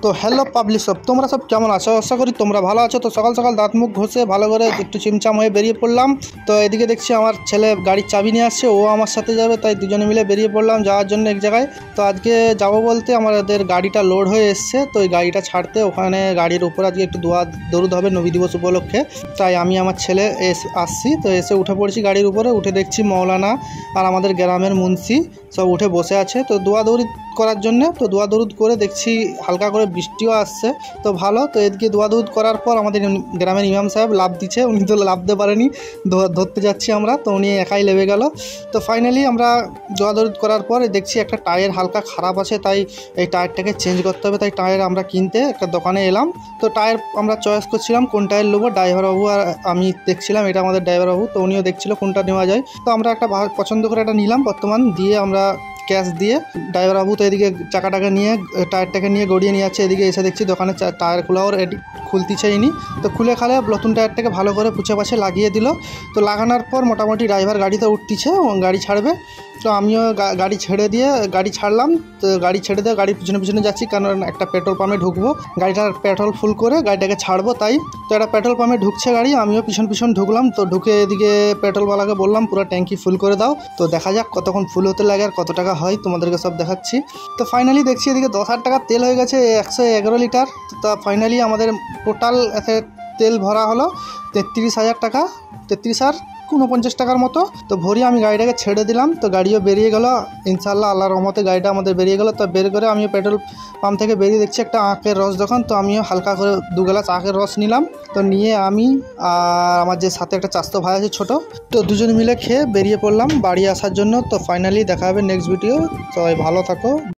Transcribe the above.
তো hello public সব, তোমরা সব কেমন আছো? আশা করি তোমরা ভালো আছো। তো সকাল সকাল দাঁত মুখ ঘষে ভালো করে একটু চিমচাম হয়ে বেরিয়ে পড়লাম। তো এদিকে দেখছি আমার ছেলে গাড়ির চাবি নিয়ে আসছে, ও আমার সাথে যাবে, তাই দুজনে মিলে বেরিয়ে পড়লাম যাওয়ার জন্য এক জায়গায়। তো আজকে যাব বলতে আমাদের গাড়িটা লোড হয়ে এসছে, তো ওই গাড়িটা ছাড়তে ওখানে গাড়ির উপর আজকে একটু দরুদ হবে নবী দিবস উপলক্ষে। তাই আমি আমার ছেলে আসছি, তো এসে উঠে পড়েছি গাড়ির উপরে। উঠে দেখছি মৌলানা আর আমাদের গ্রামের মুন্সি সব উঠে বসে আছে তো দৌড়ি করার জন্য। তো দৌড় করে দেখছি হালকা করে বৃষ্টিও আসছে, তো ভালো। তো এদিকে দৌড় করার পর আমাদের গ্রামের ইমাম সাহেব লাভ দিচ্ছে, উনি তো লাভতে পারেনি, ধরতে যাচ্ছি আমরা, তো উনি একাই লেবে গেল। তো ফাইনালি আমরা দৌড় করার পর দেখছি একটা টায়ার হালকা খারাপ আছে, তাই এই টায়ারটাকে চেঞ্জ করতে হবে। তাই টায়ার আমরা কিনতে একটা দোকানে এলাম। তো টায়ার আমরা চয়েস করছিলাম কোন টায়ার নেবো, ড্রাইভারবাবু আর আমি দেখছিলাম, এটা আমাদের ড্রাইভারবাবু, তো উনিও দেখছিল কোনটা নেওয়া যায়। তো আমরা একটা পছন্দ করে একটা নিলাম বর্তমান দিয়ে, আমরা ক্যাশ দিয়ে। ড্রাইভারবাবু তো এদিকে চাকাটাকে নিয়ে টায়ারটাকে নিয়ে গড়িয়ে নিয়ে যাচ্ছে। এদিকে এসে দেখছি দোকানে টায়ার খোলাও খুলতে চাইনি, তো খুলে খালে নতুন টায়ারটাকে ভালো করে পুছে পাছে লাগিয়ে দিল। তো লাগানোর পর মোটামুটি ড্রাইভার গাড়িতে উঠতেছে, গাড়ি ছাড়বে। তো আমিও গাড়ি ছাড়লাম। তো গাড়ি ছেড়ে দিয়ে গাড়ির পিছনে যাচ্ছি, কারণ একটা পেট্রোল পাম্পে ঢুকবো, গাড়িটার পেট্রোল ফুল করে গাড়িটাকে ছাড়বো। তাই তো একটা পেট্রোল পাম্পে ঢুকছে গাড়ি, আমিও পিছন ঢুকলাম। তো ঢুকে এদিকে পেট্রোলওয়ালাকে বললাম পুরো ট্যাঙ্কি ফুল করে দাও। তো দেখা যাক কতক্ষণ ফুল হতে লাগে আর কত টাকা হয়, তোমাদেরকে সব দেখাচ্ছি। তো ফাইনালি দেখছি এদিকে 10,000 টাকার তেল হয়ে গেছে, 111 লিটার। তো ফাইনালি আমাদের টোটাল তেল ভরা হলো 33,000 টাকা, 33,049 টাকার মতো। তো ভরি আমি গাড়িটাকে ছেড়ে দিলাম, তো গাড়িও বেরিয়ে গেল ইনশাআল্লাহ, আল্লাহর রহমতে গাড়িটা আমাদের বেরিয়ে গেল। তো বের করে আমিও পেট্রোল পাম্প থেকে বেরিয়ে দেখছি একটা আখের রস দোকান, তো আমিও হালকা করে 2 গ্লাস আখের রস নিলাম। তো নিয়ে আমি আর আমার যে সাথে একটা চাস্তো ভাই আছে ছোটো, তো দুজন মিলে খেয়ে বেরিয়ে পড়লাম বাড়ি আসার জন্য। তো ফাইনালি দেখা হবে নেক্সট ভিডিও, সবাই ভালো থাকো।